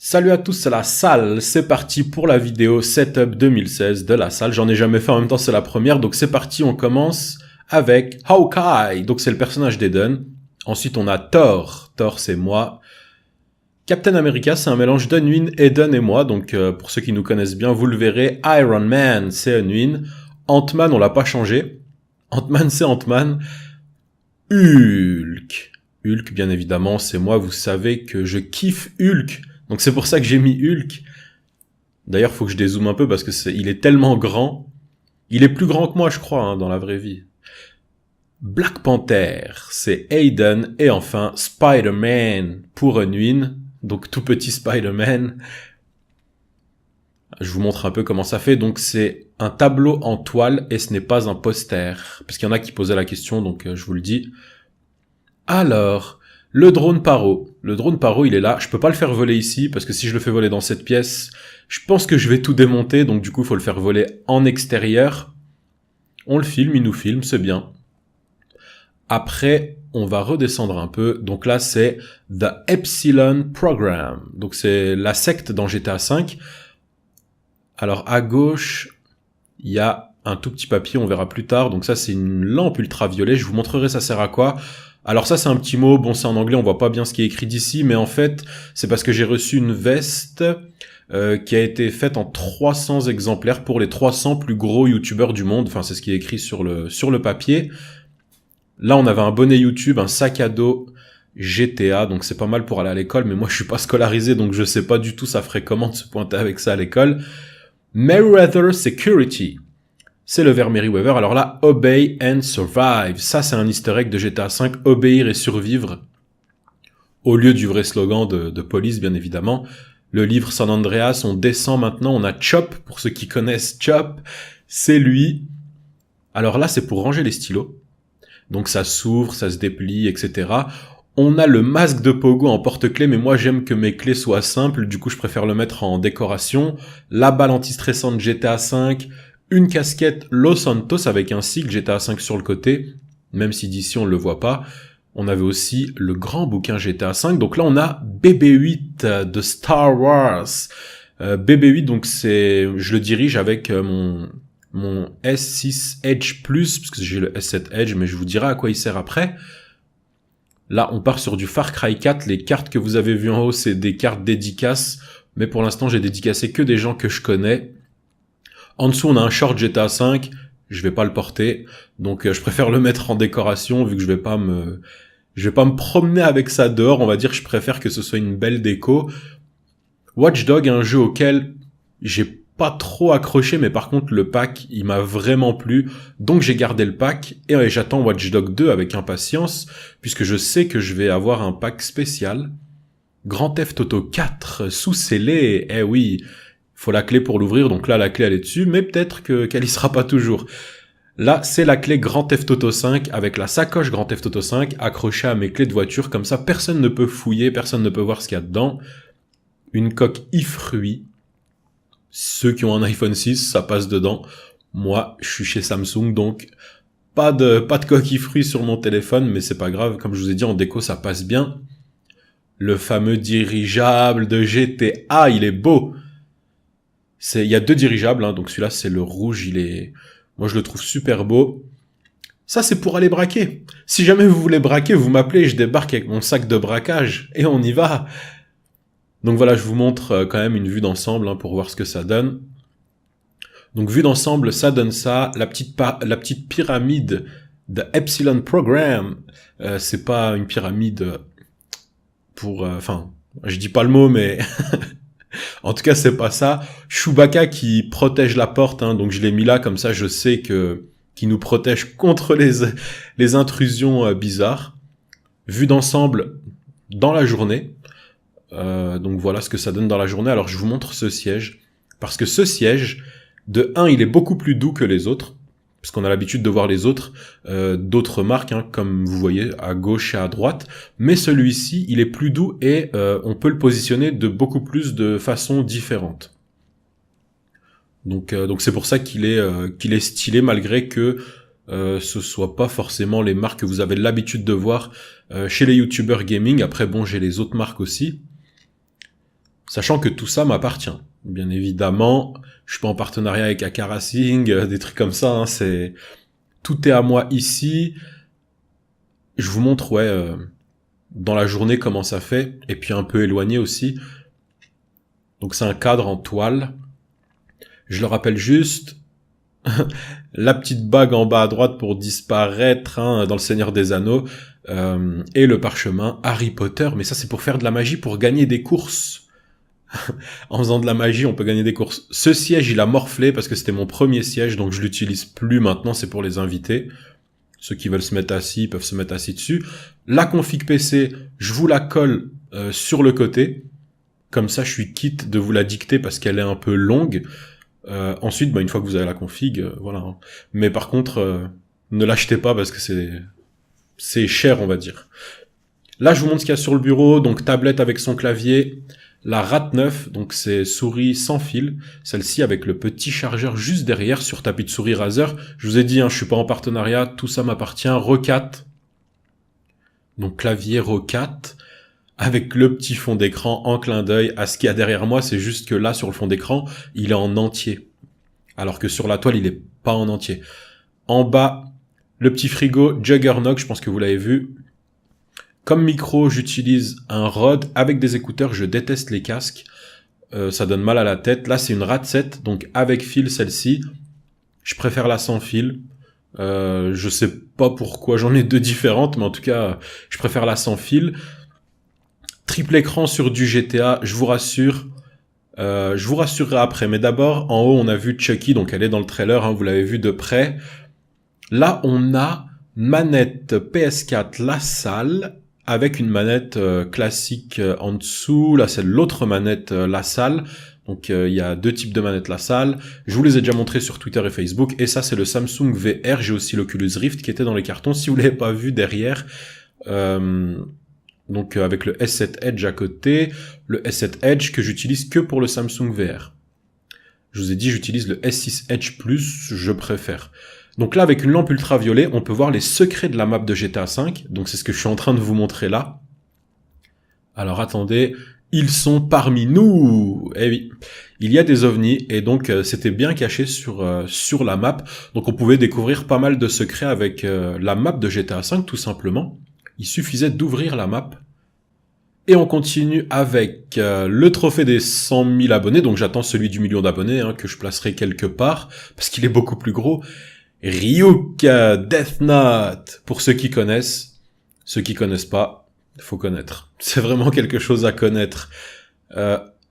Salut à tous, c'est la salle, c'est parti pour la vidéo Setup 2016 de la salle. J'en ai jamais fait, en même temps c'est la première, donc c'est parti, on commence avec Hawkeye, donc c'est le personnage d'Eden. Ensuite on a Thor, Thor c'est moi. Captain America c'est un mélange d'Unwin, Eden et moi, donc pour ceux qui nous connaissent bien, vous le verrez. Iron Man c'est Unwin. Ant-Man on l'a pas changé. Ant-Man c'est Ant-Man. Hulk. Hulk bien évidemment c'est moi, vous savez que je kiffe Hulk. Donc c'est pour ça que j'ai mis Hulk. D'ailleurs, faut que je dézoome un peu parce que il est tellement grand. Il est plus grand que moi, je crois, hein, dans la vraie vie. Black Panther, c'est Aiden. Et enfin, Spider-Man pour Unwin. Donc tout petit Spider-Man. Je vous montre un peu comment ça fait. Donc c'est un tableau en toile et ce n'est pas un poster. Parce qu'il y en a qui posaient la question, donc je vous le dis. Alors, le drone paro. Le drone paro, il est là. Je peux pas le faire voler ici, parce que si je le fais voler dans cette pièce, je pense que je vais tout démonter, donc du coup, il faut le faire voler en extérieur. On le filme, il nous filme, c'est bien. Après, on va redescendre un peu. Donc là, c'est The Epsilon Program. Donc c'est la secte dans GTA V. Alors à gauche, il y a un tout petit papier, on verra plus tard. Donc ça, c'est une lampe ultraviolet. Je vous montrerai ça sert à quoi. Alors ça, c'est un petit mot. Bon, c'est en anglais, on voit pas bien ce qui est écrit d'ici. Mais en fait, c'est parce que j'ai reçu une veste qui a été faite en 300 exemplaires pour les 300 plus gros youtubeurs du monde. Enfin, c'est ce qui est écrit sur le papier. Là, on avait un bonnet YouTube, un sac à dos GTA. Donc c'est pas mal pour aller à l'école. Mais moi, je suis pas scolarisé, donc je sais pas du tout ça ferait comment de se pointer avec ça à l'école. Meriwether Security. C'est le vers Meriwether. Alors là, Obey and Survive. Ça, c'est un easter egg de GTA V. Obéir et survivre. Au lieu du vrai slogan de police, bien évidemment. Le livre San Andreas, on descend maintenant. On a Chop, pour ceux qui connaissent Chop. C'est lui. Alors là, c'est pour ranger les stylos. Donc ça s'ouvre, ça se déplie, etc. On a le masque de Pogo en porte-clés, mais moi j'aime que mes clés soient simples, du coup je préfère le mettre en décoration. La balle anti-stressante GTA V, une casquette Los Santos avec un sigle GTA V sur le côté, même si d'ici on le voit pas. On avait aussi le grand bouquin GTA V, donc là on a BB-8 de Star Wars. BB-8, donc je le dirige avec mon S6 Edge Plus, parce que j'ai le S7 Edge, mais je vous dirai à quoi il sert après. Là, on part sur du Far Cry 4. Les cartes que vous avez vues en haut, c'est des cartes dédicaces. Mais pour l'instant, j'ai dédicacé que des gens que je connais. En dessous, on a un short GTA V. Je vais pas le porter. Donc, je préfère le mettre en décoration, vu que je vais pas me promener avec ça dehors. On va dire que je préfère que ce soit une belle déco. Watch Dogs, un jeu auquel j'ai pas trop accroché, mais par contre le pack il m'a vraiment plu, donc j'ai gardé le pack et j'attends Watch Dogs 2 avec impatience puisque je sais que je vais avoir un pack spécial. Grand Theft Auto 4 sous scellé, eh oui, faut la clé pour l'ouvrir, donc là la clé elle est dessus, mais peut-être qu'elle y sera pas toujours. Là c'est la clé Grand Theft Auto 5 avec la sacoche Grand Theft Auto 5 accrochée à mes clés de voiture, comme ça personne ne peut fouiller, personne ne peut voir ce qu'il y a dedans. Une coque i-fruit. Ceux qui ont un iPhone 6, ça passe dedans. Moi, je suis chez Samsung, donc pas de coquille fruits sur mon téléphone, mais c'est pas grave. Comme je vous ai dit, en déco, ça passe bien. Le fameux dirigeable de GTA, il est beau. Il y a deux dirigeables, hein, donc celui-là, c'est le rouge, moi, je le trouve super beau. Ça, c'est pour aller braquer. Si jamais vous voulez braquer, vous m'appelez, je débarque avec mon sac de braquage, et on y va. Donc voilà, je vous montre quand même une vue d'ensemble pour voir ce que ça donne. Donc vue d'ensemble, ça donne ça. La petite pyramide de Epsilon Program, c'est pas une pyramide pour... je dis pas le mot, mais... en tout cas, c'est pas ça. Chewbacca qui protège la porte, donc je l'ai mis là, comme ça je sais qu'il nous protège contre les intrusions bizarres. Vue d'ensemble dans la journée. Donc voilà ce que ça donne dans la journée. Alors je vous montre ce siège, parce que ce siège, de 1, il est beaucoup plus doux que les autres, parce qu'on a l'habitude de voir les autres, d'autres marques, comme vous voyez à gauche et à droite, mais celui-ci, il est plus doux et on peut le positionner de beaucoup plus de façons différentes. Donc c'est pour ça qu'il est stylé, malgré que ce soit pas forcément les marques que vous avez l'habitude de voir chez les youtubeurs gaming. Après bon, j'ai les autres marques aussi. Sachant que tout ça m'appartient. Bien évidemment, je suis pas en partenariat avec Aka Racing, des trucs comme ça, hein, tout est à moi ici. Je vous montre, dans la journée comment ça fait, et puis un peu éloigné aussi. Donc c'est un cadre en toile. Je le rappelle juste, la petite bague en bas à droite pour disparaître, hein, dans le Seigneur des Anneaux, et le parchemin Harry Potter, mais ça c'est pour faire de la magie, pour gagner des courses. En faisant de la magie, on peut gagner des courses. Ce siège, il a morflé parce que c'était mon premier siège, donc je l'utilise plus maintenant, c'est pour les invités. Ceux qui veulent se mettre assis peuvent se mettre assis dessus. La config PC, je vous la colle sur le côté. Comme ça, je suis quitte de vous la dicter parce qu'elle est un peu longue. Ensuite, une fois que vous avez la config, voilà. Mais par contre, ne l'achetez pas parce que c'est cher, on va dire. Là, je vous montre ce qu'il y a sur le bureau. Donc, tablette avec son clavier. La Rat9, donc c'est souris sans fil, celle-ci avec le petit chargeur juste derrière sur tapis de souris Razer. Je vous ai dit, je suis pas en partenariat, tout ça m'appartient. Rocat, donc clavier Rocat, avec le petit fond d'écran en clin d'œil à ce qu'il y a derrière moi. C'est juste que là, sur le fond d'écran, il est en entier, alors que sur la toile, il est pas en entier. En bas, le petit frigo Juggernog, je pense que vous l'avez vu. Comme micro, j'utilise un Rode avec des écouteurs. Je déteste les casques. Ça donne mal à la tête. Là, c'est une Rat 7, donc avec fil, celle-ci. Je préfère la sans fil. Je sais pas pourquoi, j'en ai deux différentes, mais en tout cas, je préfère la sans fil. Triple écran sur du GTA, je vous rassure. Je vous rassurerai après. Mais d'abord, en haut, on a vu Chucky, donc elle est dans le trailer, hein, vous l'avez vu de près. Là, on a manette PS4 La Salle, avec une manette classique en dessous. Là, c'est l'autre manette La Salle. Donc, il y a deux types de manettes La Salle. Je vous les ai déjà montrés sur Twitter et Facebook. Et ça, c'est le Samsung VR. J'ai aussi l'Oculus Rift qui était dans les cartons. Si vous l'avez pas vu derrière, donc avec le S7 Edge à côté. Le S7 Edge que j'utilise que pour le Samsung VR. Je vous ai dit, j'utilise le S6 Edge Plus. Je préfère. Donc là, avec une lampe ultraviolet, on peut voir les secrets de la map de GTA V. Donc c'est ce que je suis en train de vous montrer là. Alors attendez, ils sont parmi nous. Eh oui, il y a des ovnis et donc c'était bien caché sur la map. Donc on pouvait découvrir pas mal de secrets avec la map de GTA V tout simplement. Il suffisait d'ouvrir la map. Et on continue avec le trophée des 100 000 abonnés. Donc j'attends celui du million d'abonnés que je placerai quelque part parce qu'il est beaucoup plus gros. Ryuk Death Note, pour ceux qui connaissent. Ceux qui connaissent pas, faut connaître. C'est vraiment quelque chose à connaître.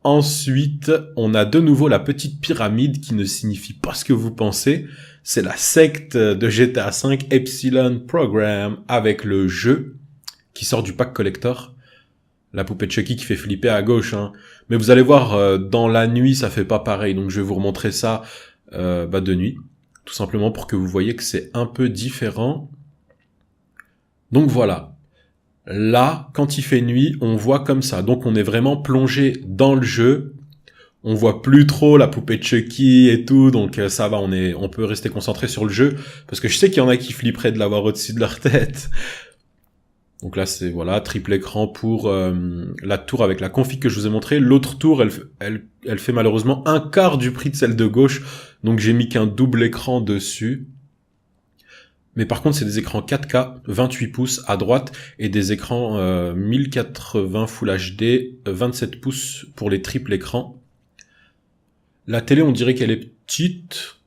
Ensuite, on a de nouveau la petite pyramide qui ne signifie pas ce que vous pensez. C'est la secte de GTA V Epsilon Program avec le jeu qui sort du pack collector. La poupée de Chucky qui fait flipper à gauche. Mais vous allez voir, dans la nuit, ça fait pas pareil. Donc je vais vous remontrer ça de nuit. Tout simplement pour que vous voyez que c'est un peu différent. Donc voilà. Là, quand il fait nuit, on voit comme ça. Donc on est vraiment plongé dans le jeu. On voit plus trop la poupée de Chucky et tout. Donc ça va, on peut rester concentré sur le jeu. Parce que je sais qu'il y en a qui flipperaient de l'avoir au-dessus de leur tête. Donc là, c'est voilà, triple écran pour la tour avec la config que je vous ai montré. L'autre tour, elle fait malheureusement un quart du prix de celle de gauche. Donc j'ai mis qu'un double écran dessus. Mais par contre, c'est des écrans 4K, 28 pouces à droite, et des écrans 1080 Full HD, 27 pouces pour les triples écrans. La télé, on dirait qu'elle est petite,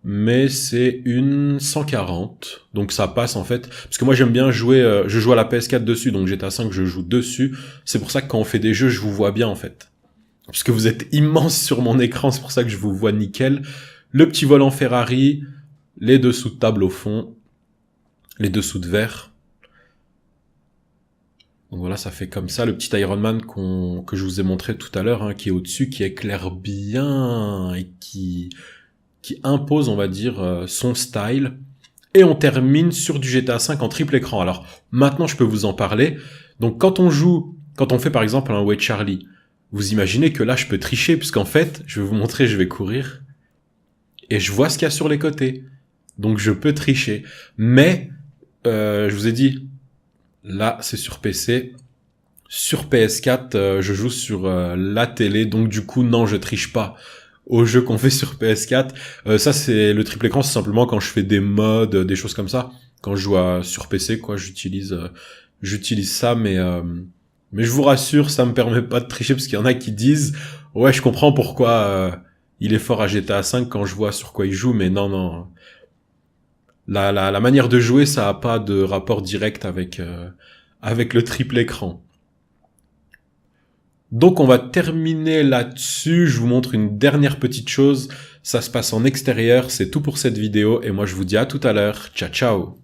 mais c'est une 140, donc ça passe en fait. Parce que moi j'aime bien jouer, je joue à la PS4 dessus, donc GTA 5 je joue dessus. C'est pour ça que quand on fait des jeux, je vous vois bien en fait. Parce que vous êtes immense sur mon écran, c'est pour ça que je vous vois nickel. Le petit volant Ferrari, les dessous de table au fond, les dessous de verre. Donc voilà, ça fait comme ça, le petit Iron Man que je vous ai montré tout à l'heure, qui est au-dessus, qui éclaire bien et qui impose, on va dire, son style. Et on termine sur du GTA V en triple écran. Alors, maintenant, je peux vous en parler. Donc, quand on fait par exemple un Way Charlie, vous imaginez que là, je peux tricher, puisqu'en fait, je vais vous montrer, je vais courir, et je vois ce qu'il y a sur les côtés. Donc, je peux tricher. Mais, je vous ai dit, là, c'est sur PC. sur PS4, je joue sur la télé, donc du coup non, je triche pas aux jeux qu'on fait sur PS4. Ça c'est le triple écran, c'est simplement quand je fais des mods, des choses comme ça. Quand je joue sur PC, quoi, j'utilise ça, mais je vous rassure, ça me permet pas de tricher parce qu'il y en a qui disent ouais, je comprends pourquoi il est fort à GTA 5 quand je vois sur quoi il joue, mais non, non. La manière de jouer, ça a pas de rapport direct avec le triple écran. Donc on va terminer là-dessus. Je vous montre une dernière petite chose. Ça se passe en extérieur. C'est tout pour cette vidéo et moi je vous dis à tout à l'heure. Ciao ciao.